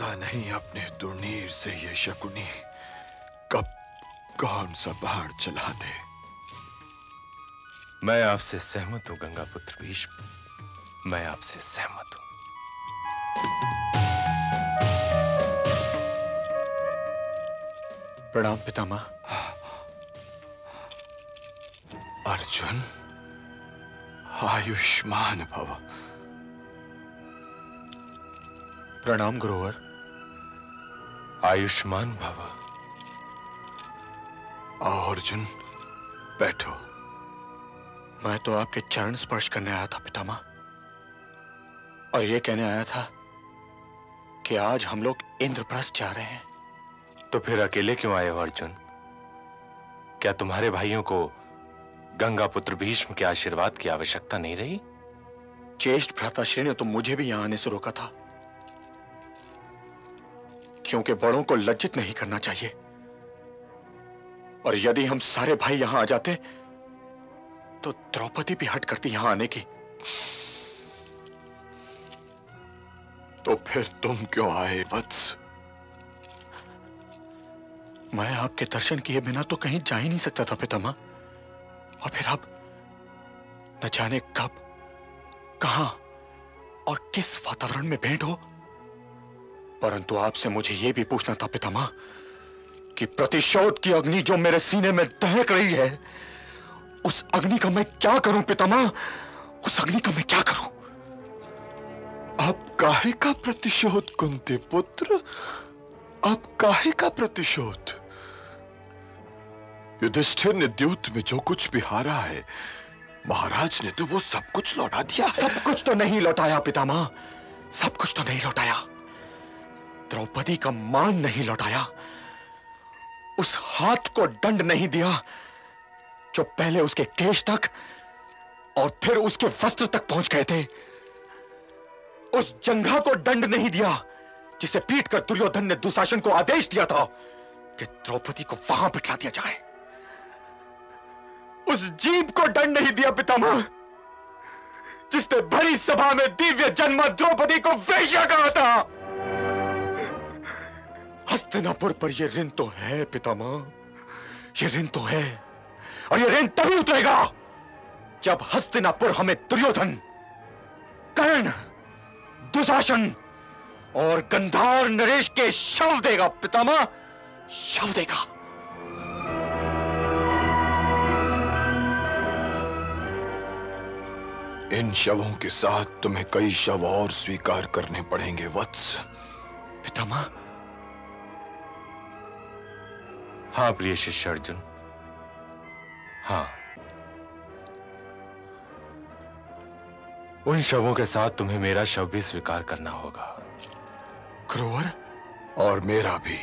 पता नहीं अपने दुर्नीर से ये शकुनी कब कौन सा बाण चला दे। मैं आपसे सहमत हूं गंगापुत्र भीष्म, मैं आपसे सहमत हूं। प्रणाम पितामह। अर्जुन, आयुष्मान भव। प्रणाम गुरुवर। आयुष्मान भव। आओ अर्जुन, बैठो। मैं तो आपके चरण स्पर्श करने आया था पितामह, और ये कहने आया था कि आज हम लोग इंद्रप्रस्थ जा रहे हैं। तो फिर अकेले क्यों आए हो अर्जुन? क्या तुम्हारे भाइयों को गंगापुत्र भीष्म के आशीर्वाद की आवश्यकता नहीं रही? ज्येष्ठ भ्राताश्री ने तो मुझे भी यहां आने से रोका था, क्योंकि बड़ों को लज्जित नहीं करना चाहिए। और यदि हम सारे भाई यहां आ जाते तो द्रौपदी भी हट करती यहां आने की। तो फिर तुम क्यों आए वत्स? मैं आपके दर्शन किए बिना तो कहीं जा ही नहीं सकता था पितामह, और फिर अब न जाने कब, कहां और किस वातावरण में भेंट हो। परंतु आपसे मुझे यह भी पूछना था पितामह कि प्रतिशोध की अग्नि जो मेरे सीने में दहक रही है, उस अग्नि का मैं क्या करूं पितामह? उस अग्नि का मैं क्या करूं? आप काहे का प्रतिशोध कुंती पुत्र? आप काहे का प्रतिशोध? युधिष्ठिर ने द्यूत में जो कुछ भी हारा है, महाराज ने तो वो सब कुछ लौटा दिया है। सब कुछ तो नहीं लौटाया पितामह, सब कुछ तो नहीं लौटाया। द्रौपदी का मान नहीं लौटाया, उस हाथ को दंड नहीं दिया जो पहले उसके केश तक और फिर उसके वस्त्र तक पहुंच गए थे। उस जंघा को दंड नहीं दिया जिसे पीटकर दुर्योधन ने दुशासन को आदेश दिया था कि द्रौपदी को वहां बिठा दिया जाए। उस जीभ को दंड नहीं दिया पितामह जिसने भरी सभा में दिव्य जन्म द्रौपदी को वेश्या कहा था। हस्तिनापुर पर यह ऋण तो है पितामह, यह ऋण तो है, और यह ऋण तभी उतरेगा जब हस्तिनापुर हमें दुर्योधन, कर्ण, दुशासन और गंधार नरेश के शव देगा पितामह, शव देगा। इन शवों के साथ तुम्हें कई शव और स्वीकार करने पड़ेंगे वत्स। पितामह। हाँ प्रिय शिष्य अर्जुन, हाँ, उन शवों के साथ तुम्हें मेरा शव भी स्वीकार करना होगा। क्रूर, और मेरा भी।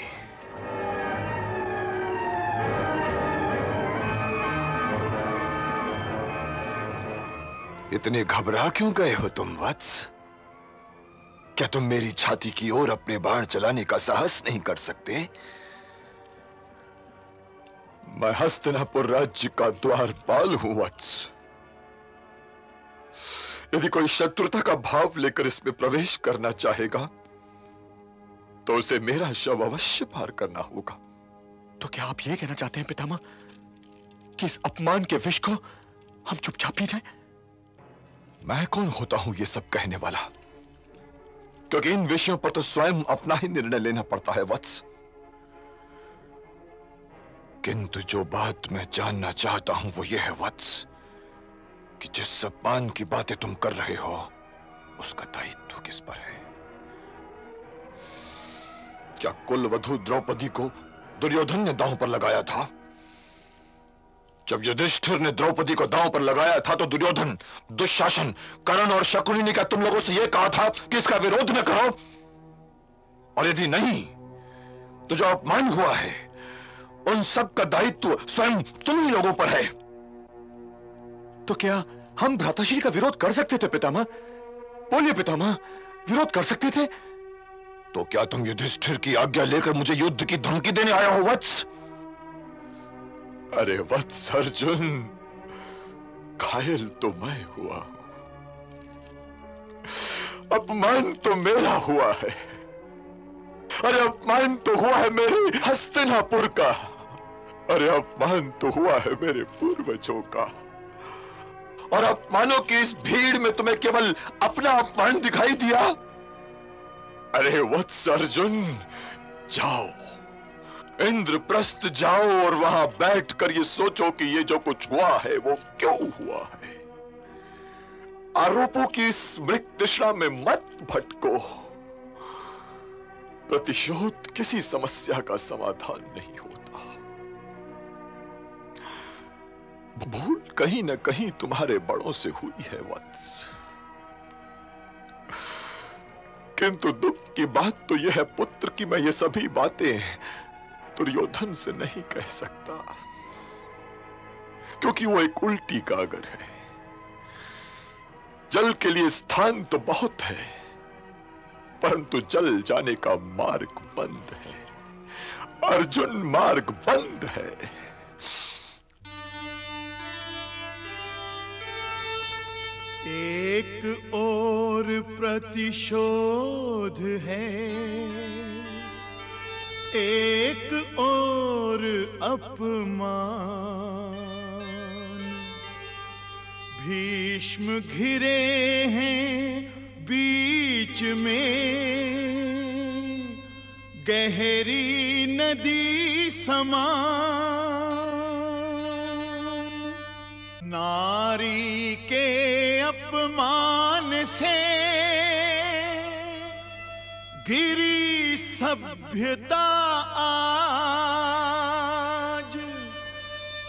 इतने घबरा क्यों गए हो तुम वत्स? क्या तुम मेरी छाती की ओर अपने बाण चलाने का साहस नहीं कर सकते? मैं हस्तिनापुर राज्य का द्वारपाल हूं वत्स। यदि कोई शत्रुता का भाव लेकर इसमें प्रवेश करना चाहेगा तो उसे मेरा शव अवश्य पार करना होगा। तो क्या आप यह कहना चाहते हैं पितामह कि इस अपमान के विष को हम चुपचाप पी जाएं? मैं कौन होता हूं ये सब कहने वाला, क्योंकि इन विषयों पर तो स्वयं अपना ही निर्णय लेना पड़ता है वत्स। किंतु जो बात मैं जानना चाहता हूं वो ये है वत्स कि जिस सम्मान की बातें तुम कर रहे हो उसका दायित्व किस पर है? क्या कुलवधू द्रौपदी को दुर्योधन ने दांव पर लगाया था? जब युधिष्ठिर ने द्रौपदी को दांव पर लगाया था तो दुर्योधन, दुशासन, कर्ण और शकुनी ने क्या तुम लोगों से यह कहा था कि इसका विरोध न करो? और यदि नहीं तो जो अपमान हुआ है उन सब का दायित्व स्वयं तुम ही लोगों पर है। तो क्या हम भ्राताश्री का विरोध कर सकते थे पितामह? बोलिए पितामह, विरोध कर सकते थे? तो क्या तुम युधिष्ठिर की आज्ञा लेकर मुझे युद्ध की धमकी देने आया हो वत्स? अरे वत्स अर्जुन, घायल तो मैं हुआ हूं, अपमान तो मेरा हुआ है, अरे अपमान तो हुआ है मेरे हस्तिनापुर का, अरे अपमान तो हुआ है मेरे पूर्वजों का, और अपमानों की इस भीड़ में तुम्हें केवल अपना अपमान दिखाई दिया। अरे वत्स अर्जुन, जाओ इंद्रप्रस्थ जाओ और वहां बैठकर ये सोचो कि ये जो कुछ हुआ है वो क्यों हुआ है। आरोपों की इस मृग तृष्णा में मत भटको। प्रतिशोध किसी समस्या का समाधान नहीं होता। भूल कहीं न कहीं तुम्हारे बड़ों से हुई है वत्स, किंतु दुख की बात तो यह है पुत्र कि मैं ये सभी बातें दुर्योधन से नहीं कह सकता, क्योंकि वो एक उल्टी गागर है। जल के लिए स्थान तो बहुत है, परंतु जल जाने का मार्ग बंद है। अर्जुन, मार्ग बंद है। एक और प्रतिशोध है, एक और अपमान। भीष्म घिरे हैं बीच में गहरी नदी समान। नारी के अपमान से गिरी सभ्यता आज,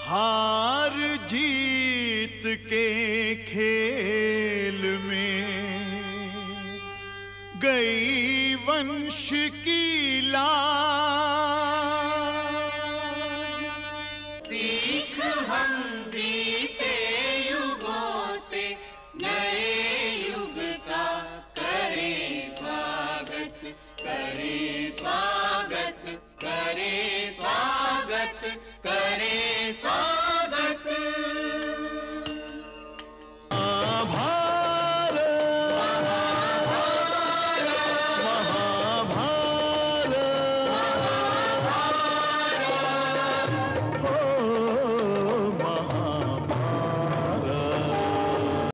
हार जीत के खेल में गई वंश की लाज।